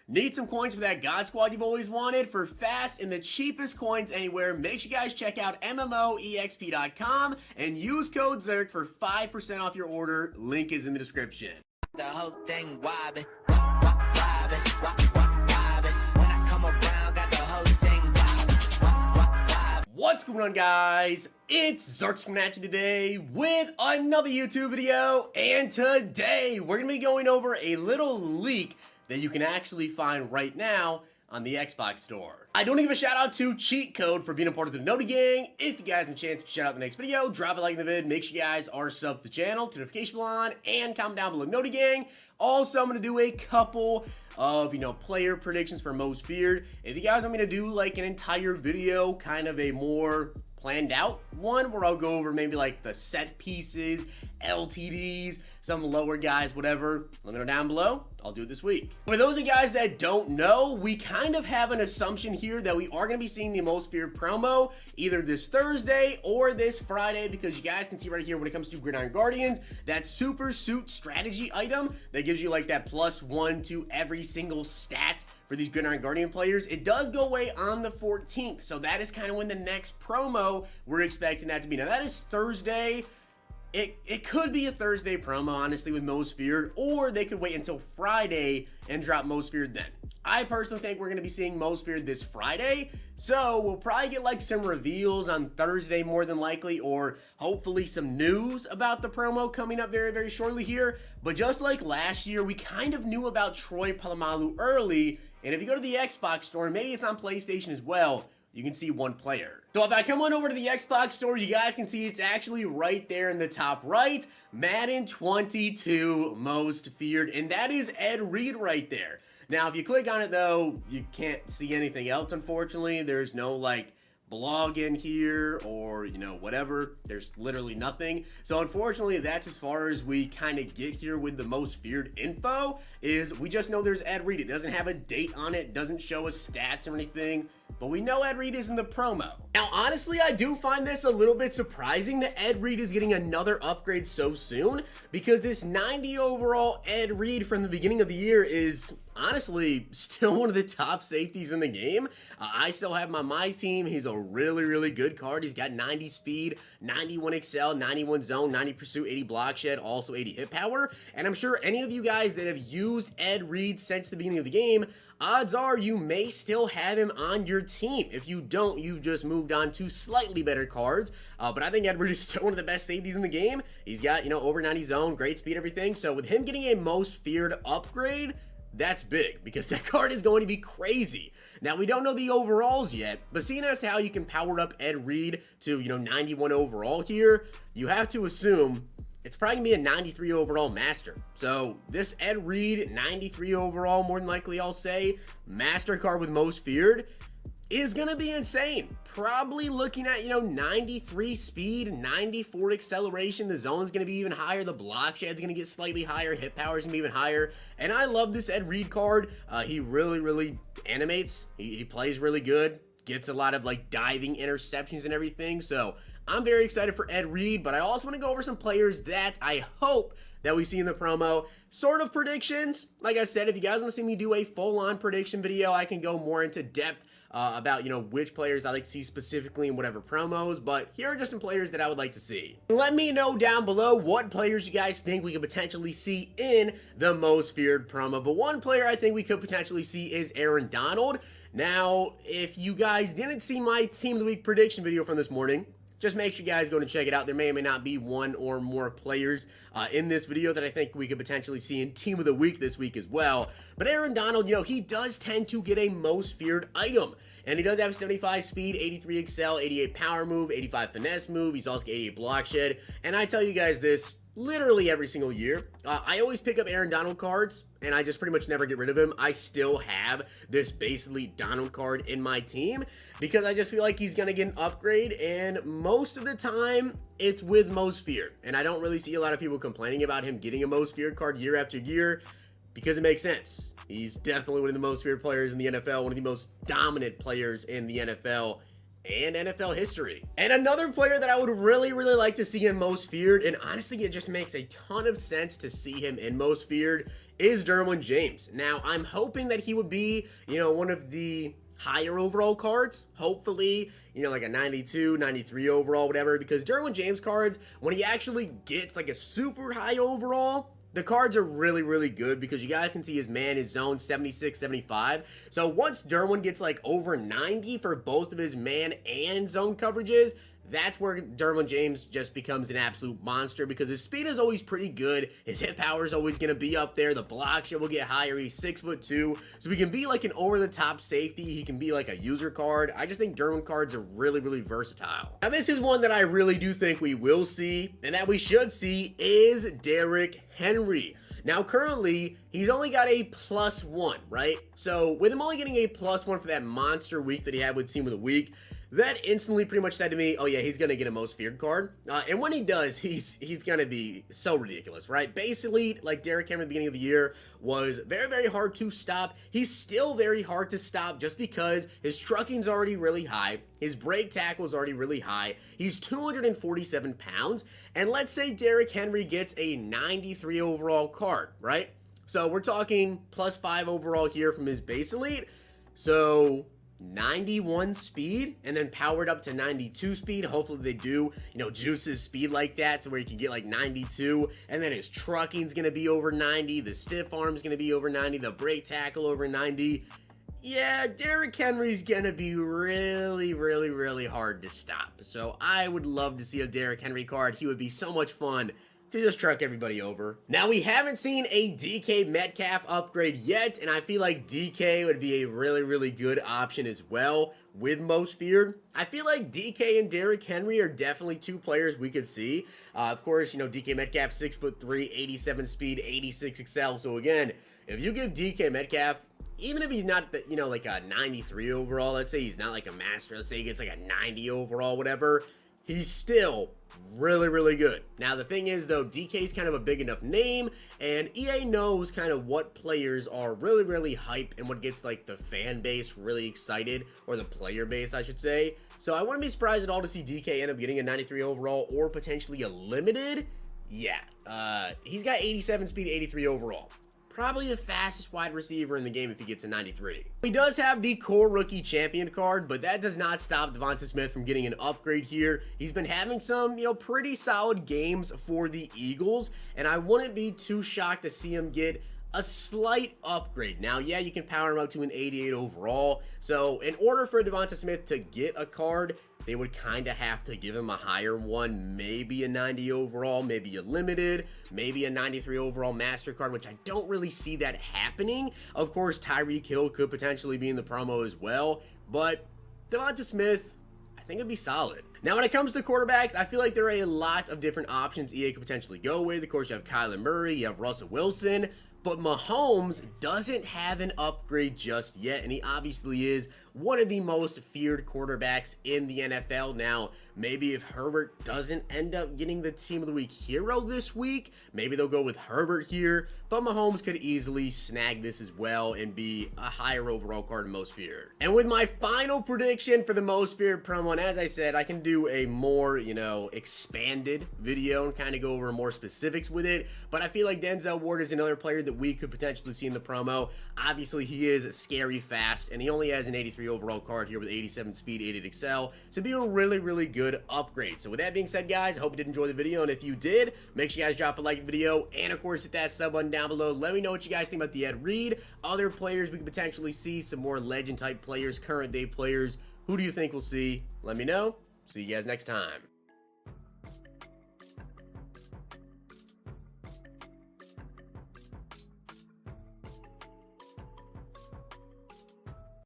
Need some coins for that God Squad you've always wanted? For fast and the cheapest coins anywhere, make sure you guys check out MMOEXP.com and use code ZERK for 5% off your order. Link is in the description. The whole thing wobbin', wobbin', wobbin'. When I come around, got the whole thing wobbin'. What's going on, guys? It's Zirksee coming at you today with another YouTube video, and today we're going to be going over a little leak that you can actually find right now on the Xbox store. I don't give a shout out to Cheat Code for being a part of the Noti Gang. If you guys have a chance to shout out the next video, drop a like in the vid, make sure you guys are subbed to the channel, to notification bell on, and comment down below Noti Gang. Also, I'm going to do a couple of, player predictions for most feared. If you guys want me to do like an entire video, kind of a more planned out one where I'll go over maybe like the set pieces, LTDs, some lower guys, whatever, let me know down below. I'll do it this week. For those of you guys that don't know, we kind of have an assumption here that we are going to be seeing the most feared promo either this Thursday or this Friday, because you guys can see right here when it comes to Gridiron Guardians, that super suit strategy item that gives you like that +1 to every single stat for these Gridiron Guardian players. It does go away on the 14th, so that is kind of when the next promo we're expecting that to be. Now that is Thursday. It could be a Thursday promo, honestly, with Most Feared, or they could wait until Friday and drop Most Feared then. I personally think we're going to be seeing Most Feared this Friday, so we'll probably get like some reveals on Thursday more than likely, or hopefully some news about the promo coming up very, very shortly here. But just like last year, we kind of knew about Troy Polamalu early, and if you go to the Xbox store, maybe it's on PlayStation as well, you can see one player. So if I come on over to the Xbox store, you guys can see it's actually right there in the top right, Madden 22 Most Feared, and that is Ed Reed right there. Now, if you click on it though, you can't see anything else, unfortunately. There's no like blog in here or whatever. There's literally nothing. So unfortunately, that's as far as we kind of get here with the Most Feared info. Is we just know there's Ed Reed. It doesn't have a date on it, doesn't show us stats or anything, but we know Ed Reed is in the promo. Now honestly, I do find this a little bit surprising that Ed Reed is getting another upgrade so soon, because this 90 overall Ed Reed from the beginning of the year is honestly still one of the top safeties in the game. I still have him on my team. He's a really, really good card. He's got 90 speed, 91 excel, 91 zone, 90 pursuit, 80 block shed, also 80 hit power. And I'm sure any of you guys that have used Ed Reed since the beginning of the game, odds are you may still have him on your team. If you don't, you've just moved on to slightly better cards. But I think Ed Reed is still one of the best safeties in the game. He's got, over 90 zone, great speed, everything. So with him getting a Most Feared upgrade, that's big, because that card is going to be crazy. Now, we don't know the overalls yet, but seeing as how you can power up Ed Reed to, 91 overall here, you have to assume it's probably going to be a 93 overall master. So this Ed Reed 93 overall, more than likely I'll say, master card with Most Feared is going to be insane. Probably looking at, 93 speed, 94 acceleration. The zone's going to be even higher. The block shed's going to get slightly higher. Hit power's going to be even higher. And I love this Ed Reed card. He really, really animates. He plays really good. Gets a lot of like diving interceptions and everything. So I'm very excited for Ed Reed, but I also want to go over some players that I hope that we see in the promo. Sort of predictions. Like I said, if you guys want to see me do a full-on prediction video, I can go more into depth about, which players I like to see specifically in whatever promos, but here are just some players that I would like to see. Let me know down below what players you guys think we could potentially see in the Most Feared promo, but one player I think we could potentially see is Aaron Donald. Now, if you guys didn't see my Team of the Week prediction video from this morning, just make sure you guys go and check it out. There may or may not be one or more players in this video that I think we could potentially see in Team of the Week this week as well. But Aaron Donald, he does tend to get a Most Feared item. And he does have 75 speed, 83 excel, 88 power move, 85 finesse move. He's also got 88 block shed. And I tell you guys this literally every single year. I always pick up Aaron Donald cards, and I just pretty much never get rid of him. I still have this basically Donald card in my team because I just feel like he's going to get an upgrade, and most of the time, it's with Most Feared. And I don't really see a lot of people complaining about him getting a Most Feared card year after year because it makes sense. He's definitely one of the most feared players in the NFL, one of the most dominant players in the NFL, and NFL history. And another player that I would really like to see in most feared, and honestly it just makes a ton of sense to see him in most feared, is Derwin James. Now I'm hoping that he would be, one of the higher overall cards, hopefully, like a 92, 93 overall, whatever, because Derwin James cards, when he actually gets like a super high overall, the cards are really good because you guys can see his man is zone 76, 75. So once Derwin gets like over 90 for both of his man and zone coverages, that's where Derwin James just becomes an absolute monster because his speed is always pretty good. His hit power is always going to be up there. The block share will get higher. He's 6'2", so he can be like an over-the-top safety. He can be like a user card. I just think Derwin cards are really versatile. Now, this is one that I really do think we will see, and that we should see, is Derrick Henry. Now, currently, he's only got a +1, right? So, with him only getting a +1 for that monster week that he had with Team of the Week, that instantly pretty much said to me, oh yeah, he's going to get a most feared card. And when he does, he's going to be so ridiculous, right? Basically, like Derrick Henry at the beginning of the year was very hard to stop. He's still very hard to stop just because his trucking's already really high. His break tackle's already really high. He's 247 pounds. And let's say Derrick Henry gets a 93 overall card, right? So we're talking +5 overall here from his base elite. So 91 speed and then powered up to 92 speed. Hopefully they do, juice his speed like that to where you can get like 92, and then his trucking's gonna be over 90, the stiff arm's gonna be over 90, the break tackle over 90. Yeah, Derrick Henry's gonna be really hard to stop. So I would love to see a Derrick Henry card. He would be so much fun to just truck everybody over. Now, we haven't seen a DK Metcalf upgrade yet, and I feel like DK would be a really good option as well with most feared. I feel like DK and Derrick Henry are definitely two players we could see. Of course, DK Metcalf, 6'3", 87 speed, 86 excel. So again, if you give DK Metcalf, even if he's not, like a 93 overall, let's say he's not like a master, let's say he gets like a 90 overall, whatever, he's still really good. Now, the thing is, though, DK's kind of a big enough name, and EA knows kind of what players are really hype and what gets, like, the fan base really excited, or the player base, I should say. So I wouldn't be surprised at all to see DK end up getting a 93 overall, or potentially a limited. Yeah, he's got 87 speed, 83 overall. Probably the fastest wide receiver in the game if he gets a 93. He does have the core rookie champion card, but that does not stop Devonta Smith from getting an upgrade here. He's been having some, pretty solid games for the Eagles, and I wouldn't be too shocked to see him get a slight upgrade. Now, yeah, you can power him up to an 88 overall. So in order for Devonta Smith to get a card, they would kind of have to give him a higher one, maybe a 90 overall, maybe a limited, maybe a 93 overall MasterCard, which I don't really see that happening. Of course, Tyreek Hill could potentially be in the promo as well, but Devonta Smith, I think it'd be solid. Now, when it comes to quarterbacks, I feel like there are a lot of different options EA could potentially go with. Of course, you have Kyler Murray, you have Russell Wilson, but Mahomes doesn't have an upgrade just yet, and he obviously is one of the most feared quarterbacks in the NFL. Now, maybe if Herbert doesn't end up getting the Team of the Week hero this week, maybe they'll go with Herbert here, but Mahomes could easily snag this as well and be a higher overall card in most feared. And with my final prediction for the most feared promo, and as I said, I can do a more, expanded video and kind of go over more specifics with it, but I feel like Denzel Ward is another player that we could potentially see in the promo. Obviously, he is scary fast, and he only has an 83 overall card here with 87 speed, 88 excel, so be a really good upgrade. So with that being said, guys, I hope you did enjoy the video, and if you did, make sure you guys drop a like video, and of course hit that sub button down below. Let me know what you guys think about the Ed Reed, other players we could potentially see, some more legend type players, current day players. Who do you think we'll see? Let me know. See you guys next time.